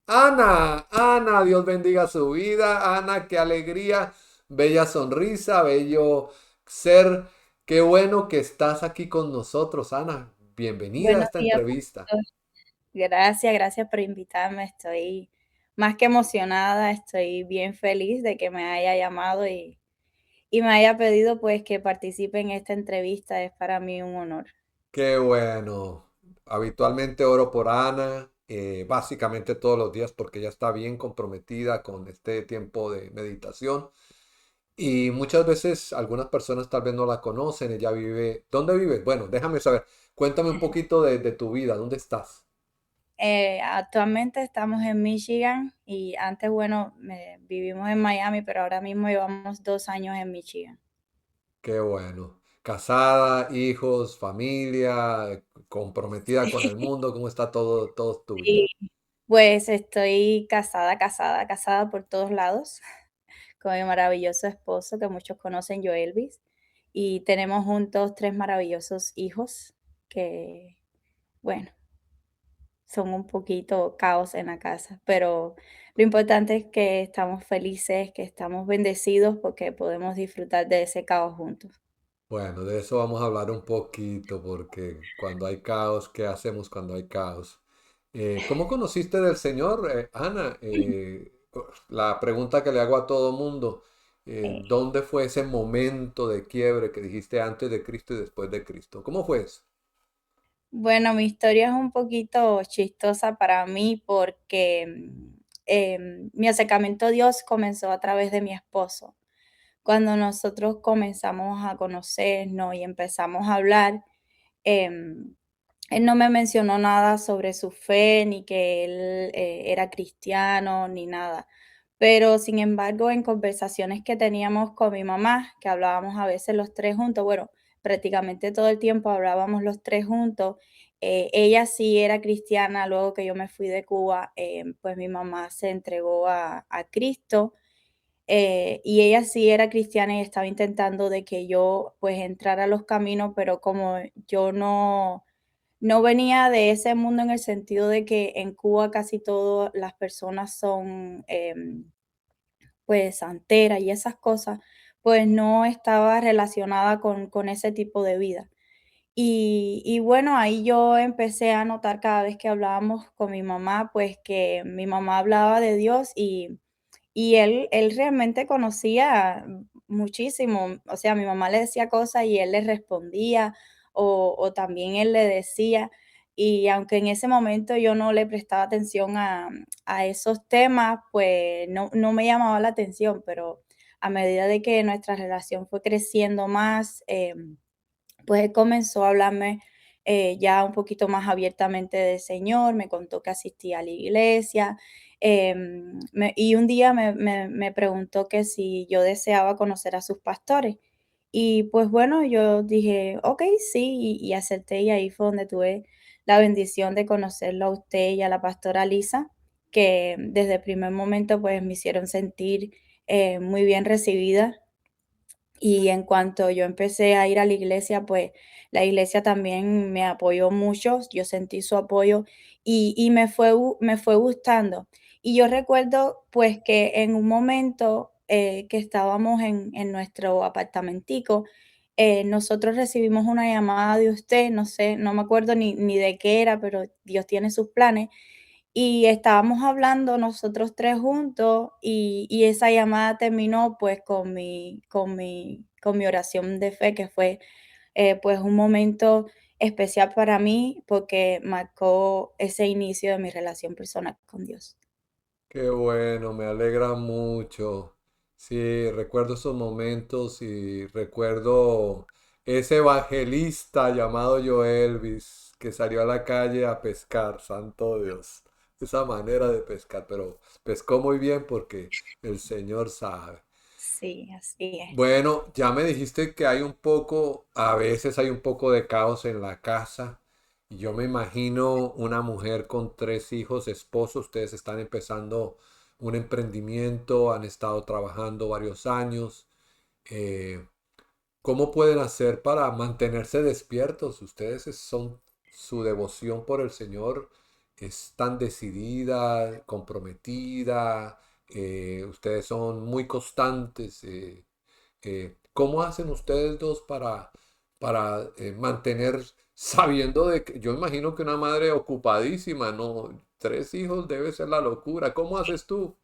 Ana, Dios bendiga su vida. Ana, qué alegría, bella sonrisa, bello ser. Qué bueno que estás aquí con nosotros, Ana. Bienvenida a Buenos esta días, entrevista. pastor. Gracias por invitarme. Estoy más que emocionada, estoy bien feliz de que me haya llamado y me haya pedido pues que participe en esta entrevista. Es para mí un honor. Qué bueno. Habitualmente oro por Ana, básicamente todos los días porque ella está bien comprometida con este tiempo de meditación. Y muchas veces algunas personas tal vez no la conocen. Ella vive. ¿Dónde vives? Bueno, déjame saber. Cuéntame un poquito de tu vida. ¿Dónde estás? Actualmente estamos en Michigan y antes, bueno, vivimos en Miami, pero ahora mismo llevamos 2 años en Michigan. Qué bueno. Casada, hijos, familia, comprometida con el mundo. ¿Cómo está todo tuyo? Sí, pues estoy casada por todos lados, con mi maravilloso esposo que muchos conocen, Joelvis, y tenemos juntos 3 maravillosos hijos que, bueno, son un poquito caos en la casa, pero lo importante es que estamos felices, que estamos bendecidos porque podemos disfrutar de ese caos juntos. Bueno, de eso vamos a hablar un poquito, porque cuando hay caos, ¿qué hacemos cuando hay caos? ¿Cómo conociste del Señor, Ana? La pregunta que le hago a todo mundo, Eh, ¿dónde fue ese momento de quiebre que dijiste antes de Cristo y después de Cristo? ¿Cómo fue eso? bueno, mi historia es un poquito chistosa para mí porque, mi acercamiento a Dios comenzó a través de mi esposo. Cuando nosotros comenzamos a conocernos y empezamos a hablar, em, él no me mencionó nada sobre su fe, ni que él, era cristiano, ni nada. Pero, sin embargo, en conversaciones que teníamos con mi mamá, que hablábamos a veces los 3 juntos, bueno, prácticamente todo el tiempo hablábamos los 3 juntos, ella sí era cristiana, luego que yo me fui de Cuba, pues mi mamá se entregó a Cristo, y ella sí era cristiana y estaba intentando de que yo, pues, entrara a los caminos, pero como yo no venía de ese mundo en el sentido de que en Cuba casi todas las personas son, pues, santeras y esas cosas, pues, no estaba relacionada con ese tipo de vida. Y bueno, ahí yo empecé a notar cada vez que hablábamos con mi mamá, pues, que mi mamá hablaba de Dios y él realmente conocía muchísimo, o sea, mi mamá le decía cosas y él le respondía, o también él le decía, y aunque en ese momento yo no le prestaba atención a esos temas, pues no me llamaba la atención, pero a medida de que nuestra relación fue creciendo más, pues él comenzó a hablarme, ya un poquito más abiertamente del Señor, me contó que asistía a la iglesia, y un día me preguntó que si yo deseaba conocer a sus pastores. Y pues bueno, yo dije: "Okey, sí", y acepté, y ahí fue donde tuve la bendición de conocerlo a usted y a la pastora Lisa, que desde el primer momento, pues, me hicieron sentir, muy bien recibida. Y en cuanto yo empecé a ir a la iglesia, pues, la iglesia también me apoyó mucho, yo sentí su apoyo y me fue gustando. Y yo recuerdo, pues, que en un momento, que estábamos en nuestro apartamentico, nosotros recibimos una llamada de usted, no sé, no me acuerdo ni de qué era, pero Dios tiene sus planes, y estábamos hablando nosotros 3 juntos, y esa llamada terminó, pues, con mi oración de fe, que fue, pues, un momento especial para mí, porque marcó ese inicio de mi relación personal con Dios. Qué bueno, me alegra mucho. Sí, recuerdo esos momentos y recuerdo ese evangelista llamado Joelvis que salió a la calle a pescar, santo Dios. Esa manera de pescar, pero pescó muy bien porque el Señor sabe. Sí, así es. Bueno, ya me dijiste que hay un poco, a veces hay un poco de caos en la casa. Y yo me imagino una mujer con 3 hijos, esposo, ustedes están empezando un emprendimiento, han estado trabajando varios años. Eh, ¿Cómo pueden hacer para mantenerse despiertos? Ustedes son su devoción por el Señor. es tan decidida, comprometida, ustedes son muy constantes. ¿Cómo hacen ustedes dos para mantener, sabiendo de que yo imagino que una madre ocupadísima, ¿no? Tres hijos debe ser la locura. ¿Cómo haces tú?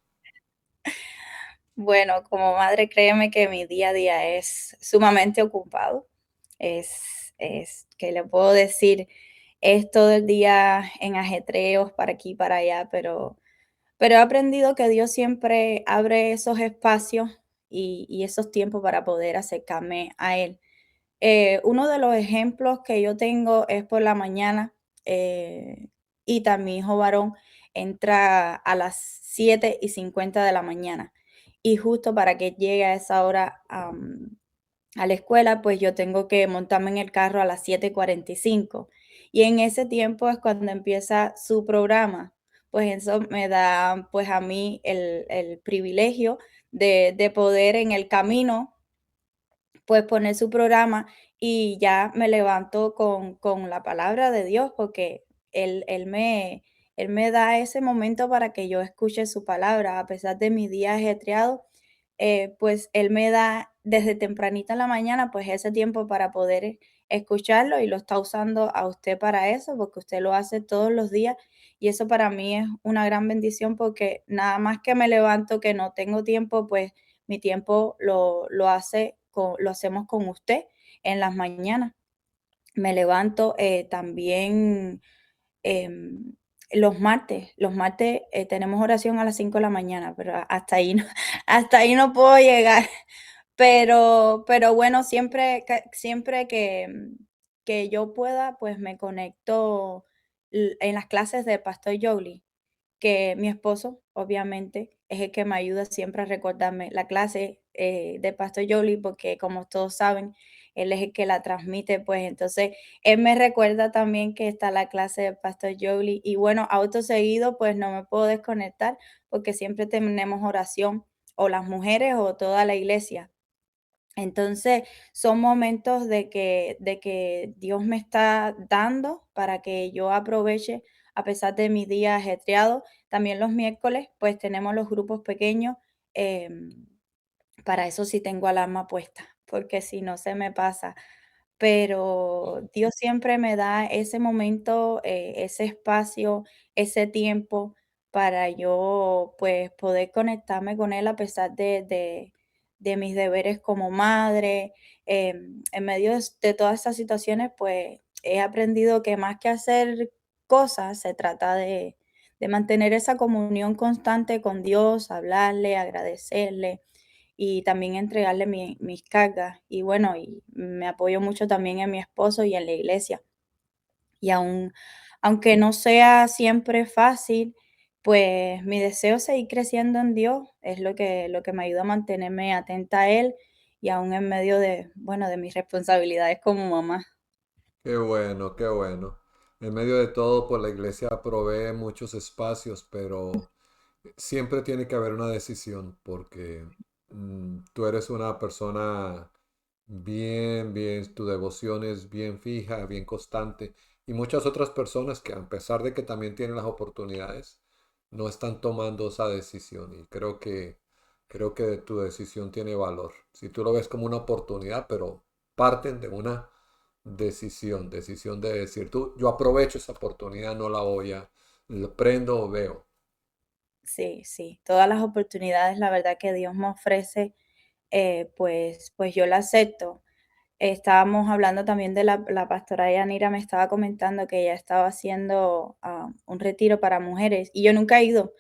Bueno, como madre, créeme que mi día a día es sumamente ocupado. ¿Qué le puedo decir? Es todo el día en ajetreos para aquí y para allá, pero he aprendido que Dios siempre abre esos espacios y esos tiempos para poder acercarme a Él. Uno de los ejemplos que yo tengo es por la mañana, y también mi hijo varón entra a las 7:50 de la mañana. Y justo para que llegue a esa hora a la escuela, pues yo tengo que montarme en el carro a las 7:45. Y en ese tiempo es cuando empieza su programa. Pues eso me da pues a mí el privilegio de poder en el camino pues poner su programa y ya me levanto con la palabra de Dios, porque él me da ese momento para que yo escuche su palabra, a pesar de mi día ajetreado, pues él me da desde tempranito en la mañana, pues ese tiempo para poder escucharlo y lo está usando a usted para eso, porque usted lo hace todos los días y eso para mí es una gran bendición porque nada más que me levanto que no tengo tiempo, pues mi tiempo lo hacemos con usted en las mañanas. Me levanto, también, em, los martes, tenemos oración a las 5 de la mañana, pero hasta ahí no hasta ahí no puedo llegar. Pero bueno, siempre que yo pueda, pues me conecto en las clases de Pastor Jolie, que mi esposo, obviamente, es el que me ayuda siempre a recordarme la clase, de Pastor Jolie, porque como todos saben, él es el que la transmite, pues entonces él me recuerda también que está la clase de Pastor Jolie y bueno, auto seguido, pues no me puedo desconectar porque siempre tenemos oración o las mujeres o toda la iglesia. Entonces, son momentos de que Dios me está dando para que yo aproveche a pesar de mi día ajetreado. También los miércoles, pues tenemos los grupos pequeños. Para eso sí tengo alarma puesta, porque si no se me pasa. Pero Dios siempre me da ese momento, ese espacio, ese tiempo para yo, pues, poder conectarme con Él a pesar de mis deberes como madre. En medio de todas estas situaciones, pues, he aprendido que más que hacer cosas, se trata de mantener esa comunión constante con Dios, hablarle, agradecerle y también entregarle mis cargas. Y bueno, y me apoyo mucho también en mi esposo y en la iglesia. Y aunque no sea siempre fácil, pues mi deseo es seguir creciendo en Dios, es lo que me ayuda a mantenerme atenta a Él y aún en medio de, bueno, de mis responsabilidades como mamá. Qué bueno, qué bueno. En medio de todo, pues la iglesia provee muchos espacios, pero siempre tiene que haber una decisión porque tú eres una persona bien, tu devoción es bien fija, bien constante. Y muchas otras personas que a pesar de que también tienen las oportunidades, no están tomando esa decisión. Y creo que tu decisión tiene valor. Si tú lo ves como una oportunidad, pero parten de una decisión de decir, tú, yo aprovecho esa oportunidad, no la voy a, lo prendo o veo. Sí, sí, todas las oportunidades, la verdad que Dios me ofrece, pues yo la acepto. Estábamos hablando también de la pastora Yanira me estaba comentando que ella estaba haciendo, un retiro para mujeres, y yo nunca he ido.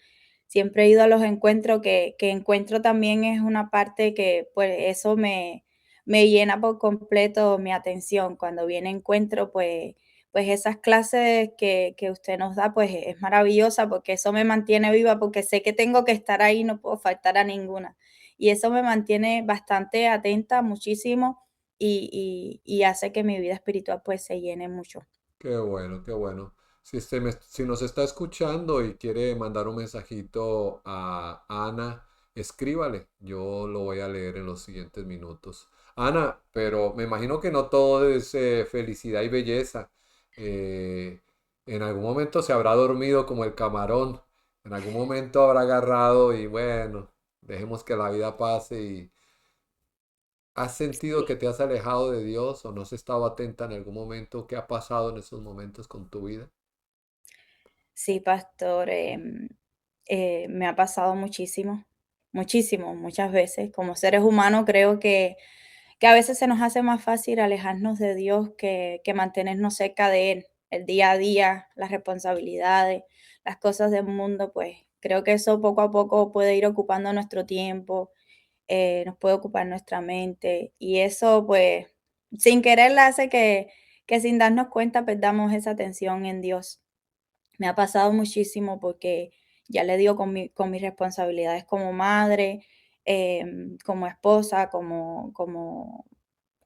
Siempre he ido a los encuentros, que encuentro también es una parte que, pues, eso me llena por completo mi atención. Cuando viene encuentro, pues esas clases que usted nos da, pues, es maravillosa, porque eso me mantiene viva, porque sé que tengo que estar ahí, no puedo faltar a ninguna. Y eso me mantiene bastante atenta, muchísimo, y hace que mi vida espiritual, pues, se llene mucho. Qué bueno, qué bueno. Si nos está escuchando y quiere mandar un mensajito a Ana, escríbale. Yo lo voy a leer en los siguientes minutos. Ana, pero me imagino que no todo es felicidad y belleza. Eh, En algún momento se habrá dormido como el camarón, en algún momento habrá agarrado y bueno, dejemos que la vida pase. ¿Y has sentido que Sí, te has alejado de Dios o no has estado atenta en algún momento? ¿Qué ha pasado en esos momentos con tu vida? sí, pastor, me ha pasado muchísimo, muchísimo, muchas veces. Como seres humanos creo que a veces se nos hace más fácil alejarnos de Dios que mantenernos cerca de Él. El día a día, las responsabilidades, las cosas del mundo, pues creo que eso poco a poco puede ir ocupando nuestro tiempo, nos puede ocupar nuestra mente y eso pues sin querer hace que sin darnos cuenta perdamos esa atención en Dios. Me ha pasado muchísimo porque ya le digo con mis responsabilidades como madre, como esposa, como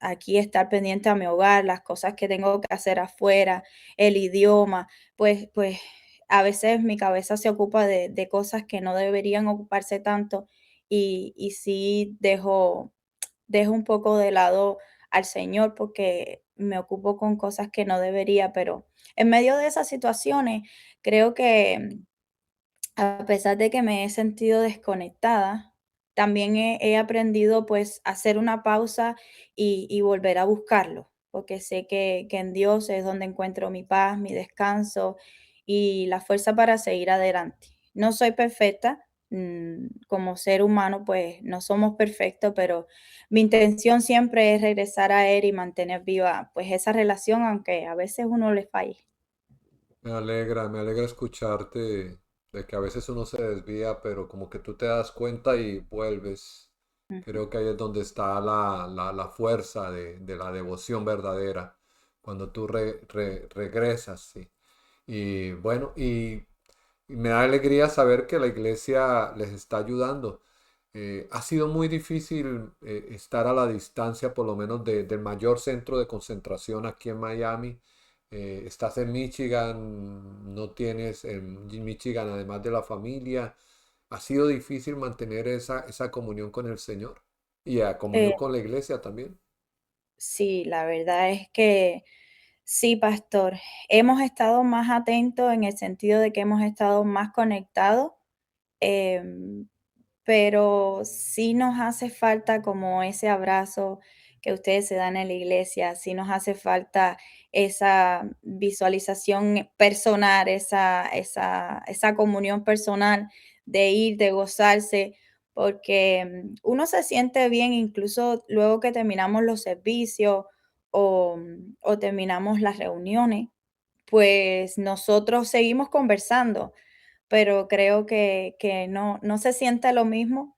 aquí estar pendiente a mi hogar, las cosas que tengo que hacer afuera, el idioma, pues a veces mi cabeza se ocupa de cosas que no deberían ocuparse tanto y sí dejo un poco de lado al Señor porque me ocupo con cosas que no debería, pero en medio de esas situaciones creo que a pesar de que me he sentido desconectada, también he aprendido, pues, a hacer una pausa y volver a buscarlo, porque sé que en Dios es donde encuentro mi paz, mi descanso y la fuerza para seguir adelante. No soy perfecta, como ser humano, pues, no somos perfectos, pero mi intención siempre es regresar a Él y mantener viva, pues, esa relación, aunque a veces uno le falle. Me alegra escucharte de que a veces uno se desvía, pero como que tú te das cuenta y vuelves. Ujú. Creo que ahí es donde está la fuerza de la devoción verdadera, cuando tú regresas, sí. Y bueno, y me da alegría saber que la iglesia les está ayudando. Ha sido muy difícil estar a la distancia, por lo menos del mayor centro de concentración aquí en Miami. Estás en Michigan, no tienes en Michigan, además de la familia. Ha sido difícil mantener esa comunión con el Señor y la Eh, comunión con la iglesia también. sí, la verdad es que sí, pastor. Hemos estado más atentos en el sentido de que hemos estado más conectados, em, pero sí nos hace falta como ese abrazo que ustedes se dan en la iglesia, sí nos hace falta esa visualización personal, esa comunión personal de ir, de gozarse, porque uno se siente bien incluso luego que terminamos los servicios o terminamos las reuniones, pues nosotros seguimos conversando, pero creo que no se siente lo mismo,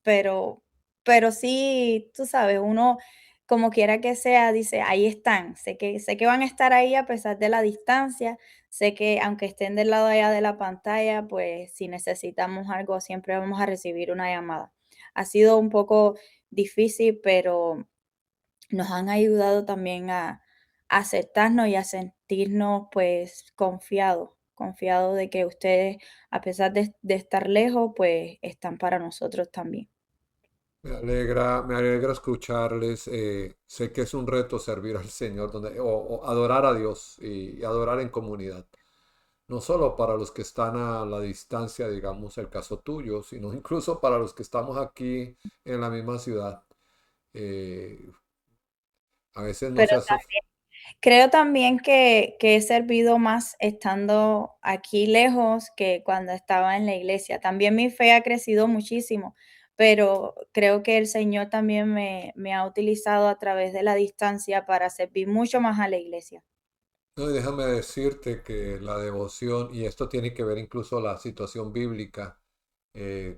pero pero sí, tú sabes, uno como quiera que sea, dice: "Ahí están, sé que van a estar ahí a pesar de la distancia, sé que aunque estén del lado allá de la pantalla, pues si necesitamos algo, siempre vamos a recibir una llamada". Ha sido un poco difícil, pero nos han ayudado también a aceptarnos y a sentirnos, pues, confiados de que ustedes, a pesar de estar lejos, pues, están para nosotros también. Me alegra escucharles. Sé que es un reto servir al Señor o adorar a Dios y adorar en comunidad. No solo para los que están a la distancia, digamos, el caso tuyo, sino incluso para los que estamos aquí en la misma ciudad. Eh, a veces no Pero se hace. creo también que he servido más estando aquí lejos que cuando estaba en la iglesia. También mi fe ha crecido muchísimo, pero creo que el Señor también me ha utilizado a través de la distancia para servir mucho más a la iglesia. No, y déjame decirte que la devoción, y esto tiene que ver incluso la situación bíblica,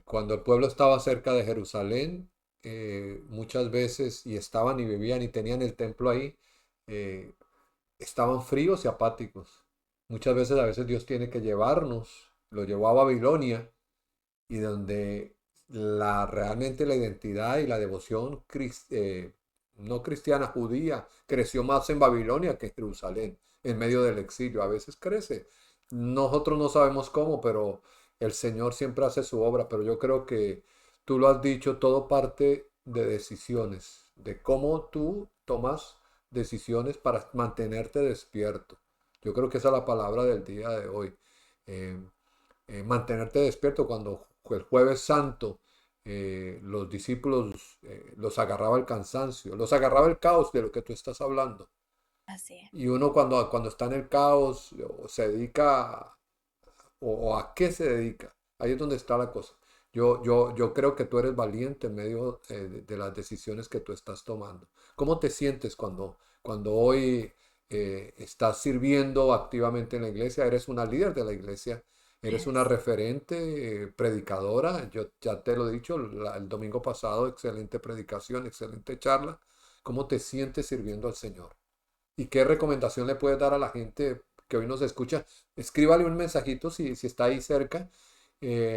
cuando el pueblo estaba cerca de Jerusalén, muchas veces, y estaban y vivían y tenían el templo ahí, eh, estaban fríos y apáticos. Muchas veces, a veces Dios tiene que llevarnos, lo llevó a Babilonia, y donde realmente la identidad y la devoción no cristiana, judía, creció más en Babilonia que en Jerusalén, en medio del exilio. A veces crece. Nosotros no sabemos cómo, pero el Señor siempre hace su obra. Pero yo creo que tú lo has dicho, todo parte de decisiones, de cómo tú tomas decisiones para mantenerte despierto. Yo creo que esa es la palabra del día de hoy. Eh, Mantenerte despierto cuando el jueves santo los discípulos los agarraba el cansancio, los agarraba el caos de lo que tú estás hablando. Así es. Y uno cuando está en el caos o se dedica o a qué se dedica, ahí es donde está la cosa. Yo creo que tú eres valiente en medio de las decisiones que tú estás tomando. ¿Cómo te sientes cuando hoy estás sirviendo activamente en la iglesia? Eres una líder de la iglesia, eres una Yes. referente, predicadora. Yo ya te lo he dicho el domingo pasado, excelente predicación, excelente charla. ¿Cómo te sientes sirviendo al Señor? ¿Y qué recomendación le puedes dar a la gente que hoy nos escucha? Escríbale un mensajito si está ahí cerca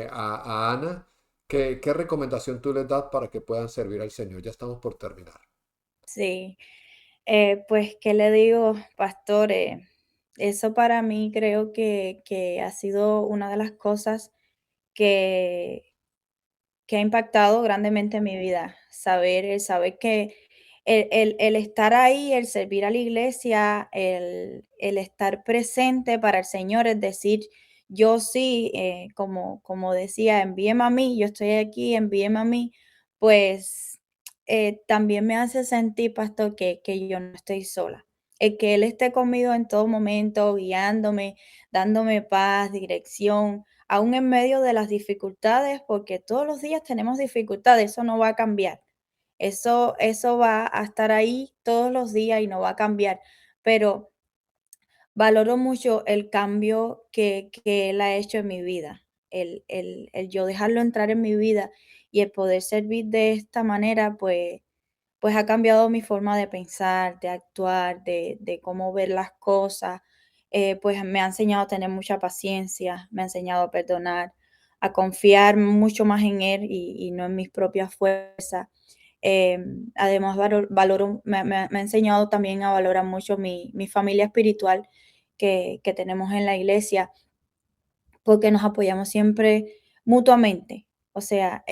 a Ana. ¿Qué recomendación tú les das para que puedan servir al Señor? Ya estamos por terminar. Sí. Pues, ¿qué le digo, pastor? Eso para mí creo que ha sido una de las cosas que que ha impactado grandemente mi vida. El saber que el estar ahí, el servir a la iglesia, el estar presente para el Señor, es decir, yo sí, como decía, envíeme a mí, yo estoy aquí, envíeme a mí, pues también me hace sentir, pastor, que yo no estoy sola. El que Él esté conmigo en todo momento, guiándome, dándome paz, dirección, aún en medio de las dificultades, porque todos los días tenemos dificultades, eso no va a cambiar. Eso va a estar ahí todos los días y no va a cambiar. Pero valoro mucho el cambio que él ha hecho en mi vida, el yo dejarlo entrar en mi vida y el poder servir de esta manera, pues ha cambiado mi forma de pensar, de actuar, de cómo ver las cosas. Pues me ha enseñado a tener mucha paciencia, me ha enseñado a perdonar, a confiar mucho más en Él y no en mis propias fuerzas. Además, valoro, me ha enseñado también a valorar mucho mi familia espiritual que tenemos en la iglesia, porque nos apoyamos siempre mutuamente. O sea,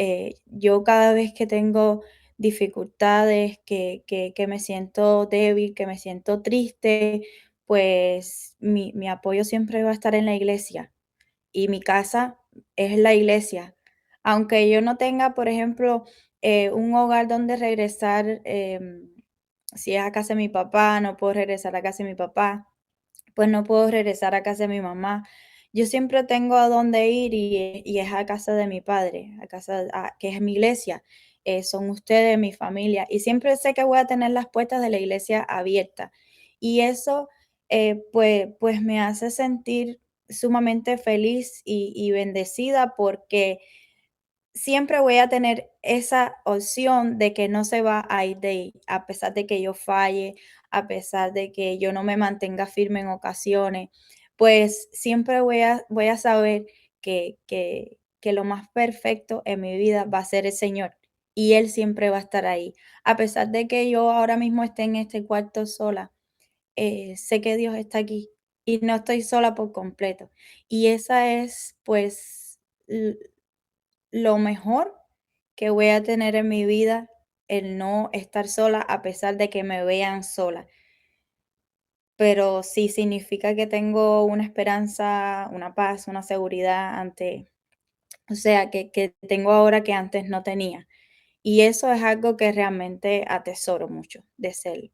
yo cada vez que tengo dificultades, que me siento débil, que me siento triste, pues mi apoyo siempre va a estar en la iglesia y mi casa es la iglesia. Aunque yo no tenga, por ejemplo, un hogar donde regresar, si es a casa de mi papá, no puedo regresar a casa de mi papá, pues no puedo regresar a casa de mi mamá. Yo siempre tengo a dónde ir y es a casa de mi padre, a casa, que es mi iglesia. Son ustedes, mi familia, y siempre sé que voy a tener las puertas de la iglesia abiertas. Y eso, pues me hace sentir sumamente feliz y bendecida porque siempre voy a tener esa opción de que no se va a ir de ahí, a pesar de que yo falle, a pesar de que yo no me mantenga firme en ocasiones, pues siempre voy a saber que lo más perfecto en mi vida va a ser el Señor y Él siempre va a estar ahí. A pesar de que yo ahora mismo esté en este cuarto sola, sé que Dios está aquí y no estoy sola por completo. Y esa es, pues, lo mejor que voy a tener en mi vida, el no estar sola a pesar de que me vean sola. Pero sí significa que tengo una esperanza, una paz, una seguridad ante, o sea, que tengo ahora que antes no tenía. Y eso es algo que realmente atesoro mucho de ser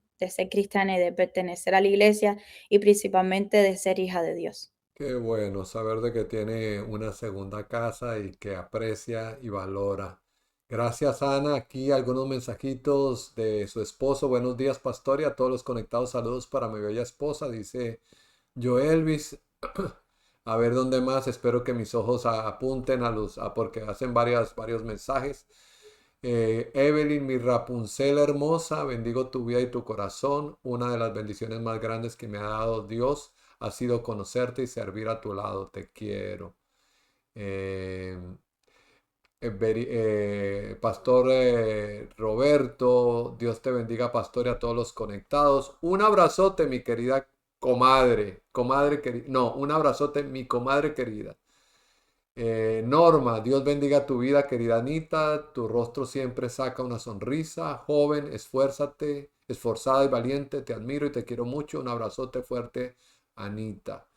cristiana y de pertenecer a la iglesia y principalmente de ser hija de Dios. Qué bueno saber de que tiene una segunda casa y que aprecia y valora. Gracias, Ana. Aquí algunos mensajitos de su esposo. Buenos días, pastor, y a todos los conectados. Saludos para mi bella esposa, dice Joelvis. A ver dónde más. Espero que mis ojos apunten porque hacen varios mensajes. Evelyn, mi Rapunzel hermosa, bendigo tu vida y tu corazón. Una de las bendiciones más grandes que me ha dado Dios ha sido conocerte y servir a tu lado. Te quiero. Eh, Pastor Roberto, Dios te bendiga, pastor, y a todos los conectados. Un abrazote, mi querida comadre querida, no, un abrazote, mi comadre querida. Norma, Dios bendiga tu vida, querida Anita. Tu rostro siempre saca una sonrisa. Joven, esfuérzate, esforzada y valiente. Te admiro y te quiero mucho. Un abrazote fuerte Anita.